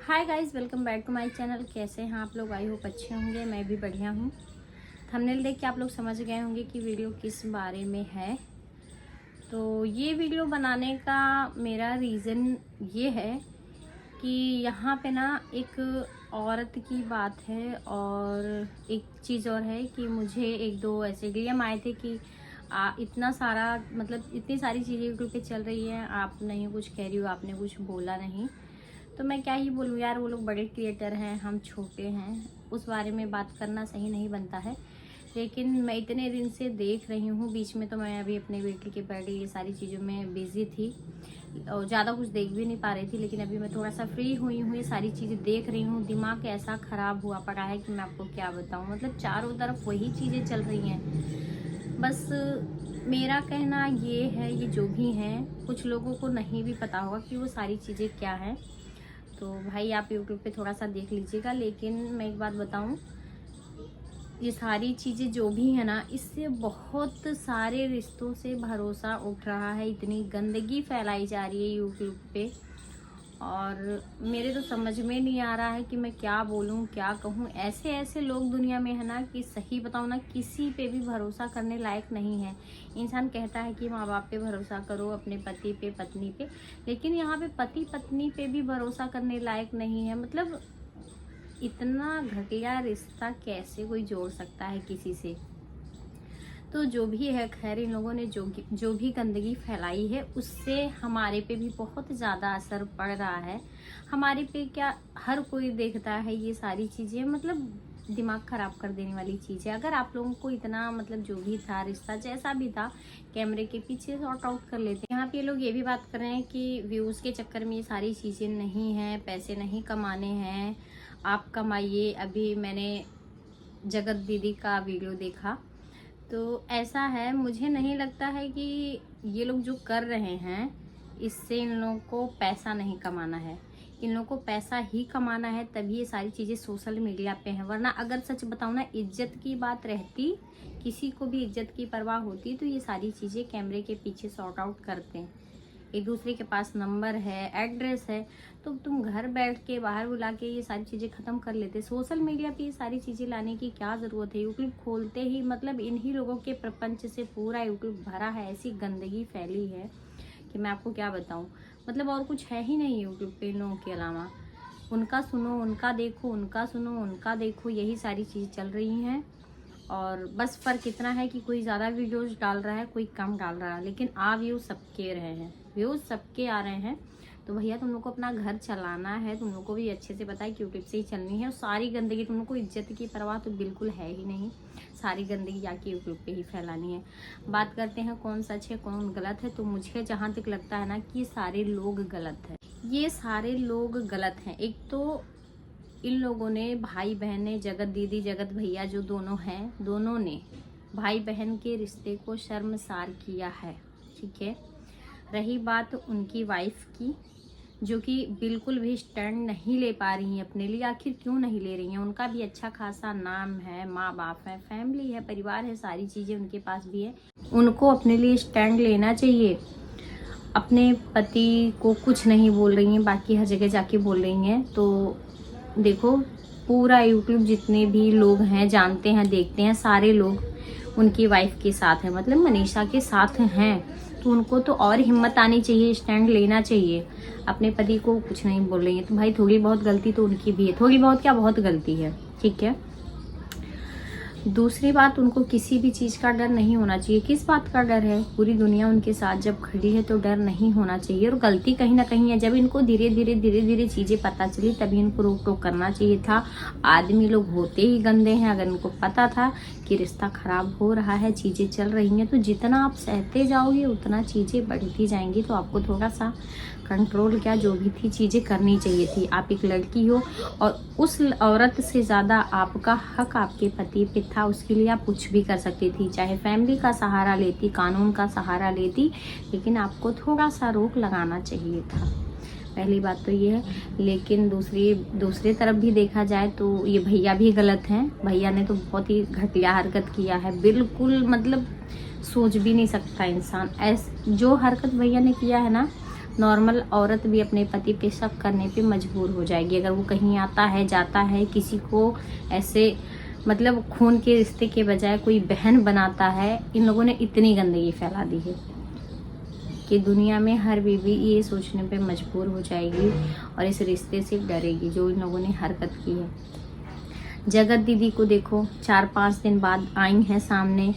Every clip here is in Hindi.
Hi guys, welcome back to my channel. कैसे हैं आप लोग? आई होप अच्छे होंगे। मैं भी बढ़िया हूँ। थंबनेल देख के आप लोग समझ गए होंगे कि वीडियो किस बारे में है। तो ये वीडियो बनाने का मेरा रीज़न ये है कि यहाँ पे ना एक औरत की बात है, और एक चीज़ और है कि मुझे एक दो ऐसे डीएम आए थे कि इतना सारा मतलब इतनी सारी चीज़ें यूट्यूब पे चल रही हैं, आप नहीं कुछ कह रही हो, आपने कुछ बोला नहीं। तो मैं क्या ही बोलूँ यार, वो लोग बड़े क्रिएटर हैं, हम छोटे हैं, उस बारे में बात करना सही नहीं बनता है। लेकिन मैं इतने दिन से देख रही हूँ, बीच में तो मैं अभी अपने बेटे के बर्थडे ये सारी चीज़ों में बिजी थी और ज़्यादा कुछ देख भी नहीं पा रही थी। लेकिन अभी मैं थोड़ा सा फ्री हुई हूँ, ये सारी चीज़ें देख रही हूँ। दिमाग ऐसा ख़राब हुआ पड़ा है कि मैं आपको क्या बताऊँ। मतलब चारों तरफ वही चीज़ें चल रही हैं। बस मेरा कहना ये है, ये जो भी हैं, कुछ लोगों को नहीं भी पता होगा कि वो सारी चीज़ें क्या हैं। तो भाई आप यूट्यूब पे थोड़ा सा देख लीजिएगा। लेकिन मैं एक बात बताऊं, ये सारी चीज़ें जो भी है ना, इससे बहुत सारे रिश्तों से भरोसा उठ रहा है। इतनी गंदगी फैलाई जा रही है यूट्यूब पे, और मेरे तो समझ में नहीं आ रहा है कि मैं क्या बोलूं, क्या कहूं। ऐसे ऐसे लोग दुनिया में है ना कि सही बताऊं ना, किसी पे भी भरोसा करने लायक नहीं है। इंसान कहता है कि माँ बाप पे भरोसा करो, अपने पति पे, पत्नी पे, लेकिन यहाँ पे पति पत्नी पे भी भरोसा करने लायक नहीं है। मतलब इतना घटिया रिश्ता कैसे कोई जोड़ सकता है किसी से। तो जो भी है, खैर, इन लोगों ने जो भी गंदगी फैलाई है, उससे हमारे पे भी बहुत ज़्यादा असर पड़ रहा है। हमारे पे क्या, हर कोई देखता है ये सारी चीज़ें। मतलब दिमाग ख़राब कर देने वाली चीज़ है। अगर आप लोगों को इतना मतलब जो भी था, रिश्ता जैसा भी था, कैमरे के पीछे सॉर्ट आउट कर लेते। यहाँ पे लोग ये भी बात कर रहे हैं कि व्यूज़ के चक्कर में ये सारी चीज़ें नहीं हैं, पैसे नहीं कमाने हैं, आप कमाइए। अभी मैंने जगत दीदी का वीडियो देखा, तो ऐसा है, मुझे नहीं लगता है कि ये लोग जो कर रहे हैं इससे इन लोगों को पैसा नहीं कमाना है। इन लोगों को पैसा ही कमाना है, तभी ये सारी चीज़ें सोशल मीडिया पे हैं। वरना अगर सच बताऊँ ना, इज्जत की बात रहती, किसी को भी इज्जत की परवाह होती, तो ये सारी चीज़ें कैमरे के पीछे सॉर्ट आउट करते हैं। एक दूसरे के पास नंबर है, एड्रेस है, तो तुम घर बैठ के बाहर बुला के ये सारी चीज़ें ख़त्म कर लेते। सोशल मीडिया पे ये सारी चीज़ें लाने की क्या ज़रूरत है? यूट्यूब खोलते ही मतलब इन्हीं लोगों के प्रपंच से पूरा यूट्यूब भरा है। ऐसी गंदगी फैली है कि मैं आपको क्या बताऊं। मतलब और कुछ है ही नहीं यूट्यूब पे इन लोगों के अलावा। उनका सुनो, उनका देखो, उनका सुनो, उनका देखो, यही सारी चीज़ चल रही हैं। और बस फ़र्क इतना है कि कोई ज़्यादा वीडियोज़ डाल रहा है, कोई कम डाल रहा है, लेकिन व्यूज़ सबके रहे हैं, व्यूज़ सबके आ रहे हैं। तो भैया तुम लोग को अपना घर चलाना है, तुम लोग को भी अच्छे से पता है कि यूट्यूब से ही चलनी है। और सारी गंदगी, तुम लोग को इज्जत की परवाह तो बिल्कुल है ही नहीं। सारी गंदगी जाके यूट्यूब पे ही फैलानी है। बात करते हैं कौन सच है कौन गलत है। तो मुझे जहाँ तक लगता है ना कि सारे लोग गलत हैं, ये सारे लोग गलत हैं। एक तो इन लोगों ने, भाई बहन ने, जगत दीदी, जगत भैया जो दोनों हैं, दोनों ने भाई बहन के रिश्ते को शर्मसार किया है। ठीक है, रही बात उनकी वाइफ की, जो कि बिल्कुल भी स्टैंड नहीं ले पा रही हैं अपने लिए। आखिर क्यों नहीं ले रही हैं? उनका भी अच्छा खासा नाम है, माँ बाप है, फैमिली है, परिवार है, सारी चीज़ें उनके पास भी है। उनको अपने लिए स्टैंड लेना चाहिए। अपने पति को कुछ नहीं बोल रही हैं, बाकी हर जगह जाके बोल रही हैं। तो देखो, पूरा यूट्यूब जितने भी लोग हैं, जानते हैं, देखते हैं, सारे लोग उनकी वाइफ के साथ हैं, मतलब मनीषा के साथ हैं। तो उनको तो और हिम्मत आनी चाहिए, स्टैंड लेना चाहिए। अपने पति को कुछ नहीं बोल रही है, तो भाई थोड़ी बहुत गलती तो उनकी भी है। थोड़ी बहुत क्या, बहुत गलती है। ठीक है, दूसरी बात, उनको किसी भी चीज़ का डर नहीं होना चाहिए। किस बात का डर है? पूरी दुनिया उनके साथ जब खड़ी है तो डर नहीं होना चाहिए। और गलती कहीं ना कहीं है। जब इनको धीरे धीरे चीज़ें पता चली, तभी इनको रोक टोक करना चाहिए था। आदमी लोग होते ही गंदे हैं। अगर इनको पता था कि रिश्ता खराब हो रहा है, चीज़ें चल रही हैं, तो जितना आप सहते जाओगे उतना चीज़ें बढ़ती जाएंगी। तो आपको थोड़ा सा कंट्रोल, क्या जो भी थी चीज़ें करनी चाहिए थी। आप एक लड़की हो, और उस औरत से ज़्यादा आपका हक आपके पति पे था। उसके लिए आप कुछ भी कर सकती थी, चाहे फैमिली का सहारा लेती, कानून का सहारा लेती, लेकिन आपको थोड़ा सा रोक लगाना चाहिए था। पहली बात तो ये है। लेकिन दूसरी तरफ भी देखा जाए तो ये भैया भी गलत हैं। भैया ने तो बहुत ही घटिया हरकत किया है, बिल्कुल मतलब सोच भी नहीं सकता इंसान। जो हरकत भैया ने किया है ना, नॉर्मल औरत भी अपने पति पे शक करने पे मजबूर हो जाएगी। अगर वो कहीं आता है जाता है, किसी को ऐसे मतलब खून के रिश्ते के बजाय कोई बहन बनाता है, इन लोगों ने इतनी गंदगी फैला दी है कि दुनिया में हर बीवी ये सोचने पे मजबूर हो जाएगी और इस रिश्ते से डरेगी जो इन लोगों ने हरकत की है। जगत दीदी को देखो 4-5 दिन बाद आई हैं सामने,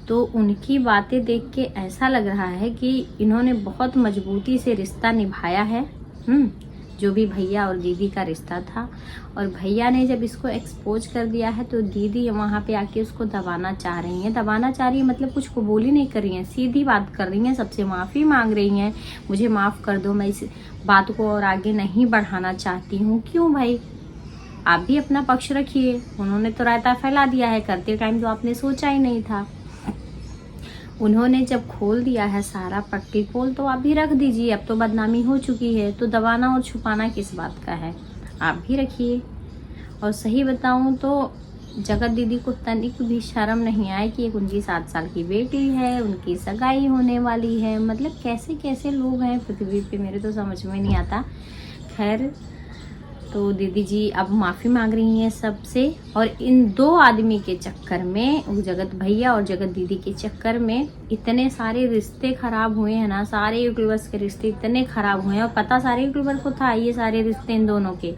तो उनकी बातें देख के ऐसा लग रहा है कि इन्होंने बहुत मजबूती से रिश्ता निभाया है। जो भी भैया और दीदी का रिश्ता था, और भैया ने जब इसको एक्सपोज कर दिया है तो दीदी वहाँ पे आके उसको दबाना चाह रही हैं। दबाना चाह रही है मतलब कुछ कबूल ही नहीं कर रही हैं, सीधी बात कर रही हैं, सबसे माफ़ी मांग रही हैं, मुझे माफ़ कर दो, मैं इस बात को और आगे नहीं बढ़ाना चाहती हूँ। क्यों भाई, आप भी अपना पक्ष रखिए। उन्होंने तो रायता फैला दिया है, करते टाइम तो आपने सोचा ही नहीं था। उन्होंने जब खोल दिया है सारा पट्टी पोल, तो आप भी रख दीजिए। अब तो बदनामी हो चुकी है, तो दबाना और छुपाना किस बात का है, आप भी रखिए। और सही बताऊं तो जगत दीदी को तनिक भी शर्म नहीं आए कि एक उनकी 7 साल की बेटी है, उनकी सगाई होने वाली है। मतलब कैसे कैसे लोग हैं पृथ्वी पे, मेरे तो समझ में नहीं आता। खैर, तो दीदी जी अब माफ़ी मांग रही हैं सबसे, और इन 2 आदमी के चक्कर में, जगत भैया और जगत दीदी के चक्कर में इतने सारे रिश्ते खराब हुए हैं ना, सारे यूट्यूबर्स के रिश्ते इतने खराब हुए हैं। और पता सारे यूट्यूबर को था ये सारे रिश्ते इन दोनों के,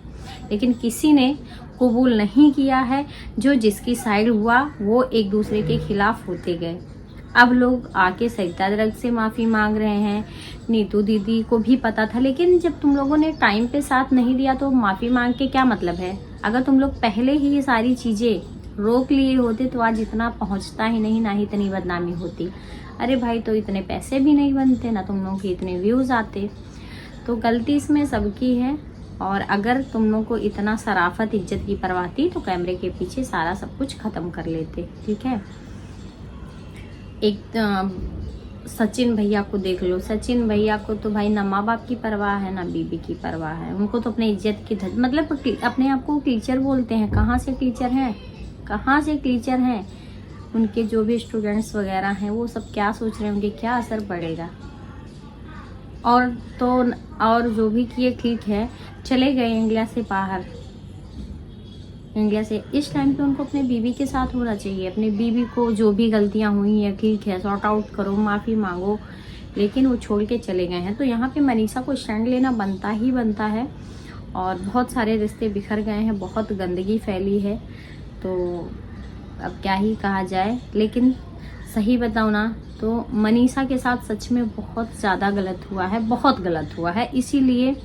लेकिन किसी ने कबूल नहीं किया है। जो जिसकी साइड हुआ वो एक दूसरे के खिलाफ होते गए। अब लोग आके सरिता दरग से माफ़ी मांग रहे हैं। नीतू दीदी को भी पता था, लेकिन जब तुम लोगों ने टाइम पे साथ नहीं दिया तो माफ़ी मांग के क्या मतलब है। अगर तुम लोग पहले ही ये सारी चीज़ें रोक लिए होते तो आज इतना पहुंचता ही नहीं, ना ही इतनी बदनामी होती। अरे भाई, तो इतने पैसे भी नहीं बनते, ना तुम लोगों के इतने व्यूज़ आते। तो गलती इसमें सबकी है। और अगर तुम लोग को इतना शराफत इज्जत की परवाह थी तो कैमरे के पीछे सारा सब कुछ ख़त्म कर लेते, ठीक है। एक सचिन भैया को देख लो। सचिन भैया को तो भाई ना माँ बाप की परवाह है, ना बीबी की परवाह है। उनको तो अपने इज्जत की मतलब अपने आप को टीचर बोलते हैं। कहाँ से टीचर हैं, कहाँ से टीचर हैं। उनके जो भी स्टूडेंट्स वगैरह हैं वो सब क्या सोच रहे होंगे, क्या असर पड़ेगा। और जो भी किए ठीक है, चले गए इंडिया से बाहर। इंडिया से इस टाइम पे उनको अपने बीवी के साथ होना चाहिए। अपने बीवी को जो भी गलतियां हुई हैं ठीक है, सॉर्ट आउट करो, माफ़ी मांगो, लेकिन वो छोड़ के चले गए हैं। तो यहाँ पे मनीषा को स्टैंड लेना बनता ही बनता है। और बहुत सारे रिश्ते बिखर गए हैं, बहुत गंदगी फैली है, तो अब क्या ही कहा जाए। लेकिन सही बताऊँ ना तो मनीषा के साथ सच में बहुत ज़्यादा गलत हुआ है, बहुत गलत हुआ है। इसीलिए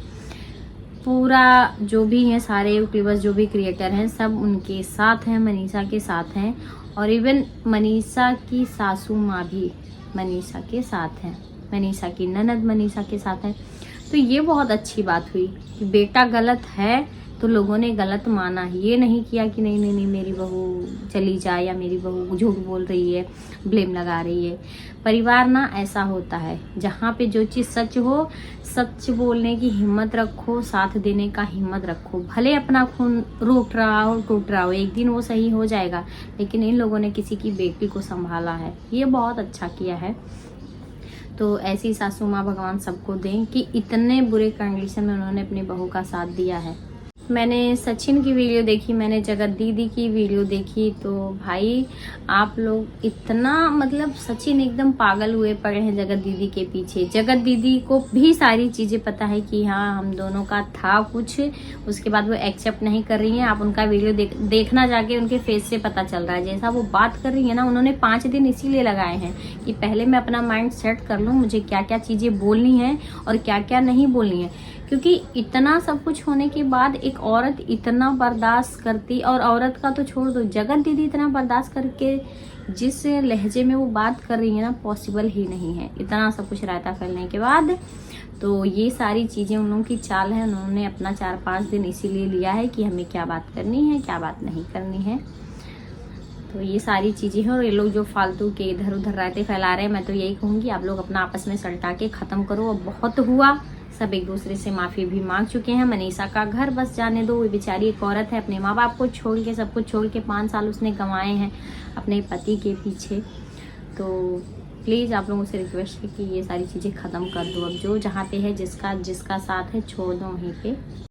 पूरा जो भी हैं सारे यूट्यूबर्स, जो भी क्रिएटर हैं, सब उनके साथ हैं, मनीषा के साथ हैं। और इवन मनीषा की सासू माँ भी मनीषा के साथ हैं, मनीषा की ननद मनीषा के साथ हैं। तो ये बहुत अच्छी बात हुई कि बेटा गलत है तो लोगों ने गलत माना, ये नहीं किया कि नहीं नहीं नहीं मेरी बहू चली जाए या मेरी बहू झूठ बोल रही है, ब्लेम लगा रही है। परिवार ना ऐसा होता है जहाँ पे जो चीज़ सच हो, सच बोलने की हिम्मत रखो, साथ देने का हिम्मत रखो। भले अपना खून रूठ रहा हो, टूट रहा हो, एक दिन वो सही हो जाएगा। लेकिन इन लोगों ने किसी की बेटी को संभाला है, ये बहुत अच्छा किया है। तो ऐसी सासू माँ भगवान सबको दें कि इतने बुरे कंडीशन में उन्होंने अपनी बहू का साथ दिया है। मैंने सचिन की वीडियो देखी, मैंने जगत दीदी की वीडियो देखी, तो भाई आप लोग इतना मतलब सचिन एकदम पागल हुए पड़े हैं जगत दीदी के पीछे। जगत दीदी को भी सारी चीज़ें पता है कि हाँ हम दोनों का था कुछ, उसके बाद वो एक्सेप्ट नहीं कर रही हैं। आप उनका वीडियो देखना जाके उनके फेस से पता चल रहा है। जैसा वो बात कर रही है ना, उन्होंने 5 दिन इसीलिए लगाए हैं कि पहले मैं अपना माइंड सेट कर लूँ, मुझे क्या क्या चीज़ें बोलनी है और क्या क्या नहीं बोलनी है। क्योंकि इतना सब कुछ होने के बाद एक औरत इतना बर्दाश्त करती, और औरत का तो छोड़ दो, जगत दीदी इतना बर्दाश्त करके जिस लहजे में वो बात कर रही है ना, पॉसिबल ही नहीं है इतना सब कुछ रायता फैलने के बाद। तो ये सारी चीज़ें उन लोगों की चाल है। उन्होंने अपना 4-5 दिन इसीलिए लिया है कि हमें क्या बात करनी है, क्या बात नहीं करनी है। तो ये सारी चीज़ें हैं। और ये लोग जो फालतू के इधर उधर रायते फैला रहे हैं, मैं तो यही कहूँगी आप लोग अपना आपस में सलटा के ख़त्म करो। अब बहुत हुआ, सब एक दूसरे से माफ़ी भी मांग चुके हैं। मनीषा का घर बस जाने दो, वो बेचारी एक औरत है, अपने माँ बाप को छोड़ के, सब कुछ छोड़ के 5 साल उसने कमाए हैं अपने पति के पीछे। तो प्लीज़ आप लोगों से रिक्वेस्ट है कि ये सारी चीज़ें ख़त्म कर दो। अब जो जहाँ पे है, जिसका साथ है छोड़ दो वहीं पे।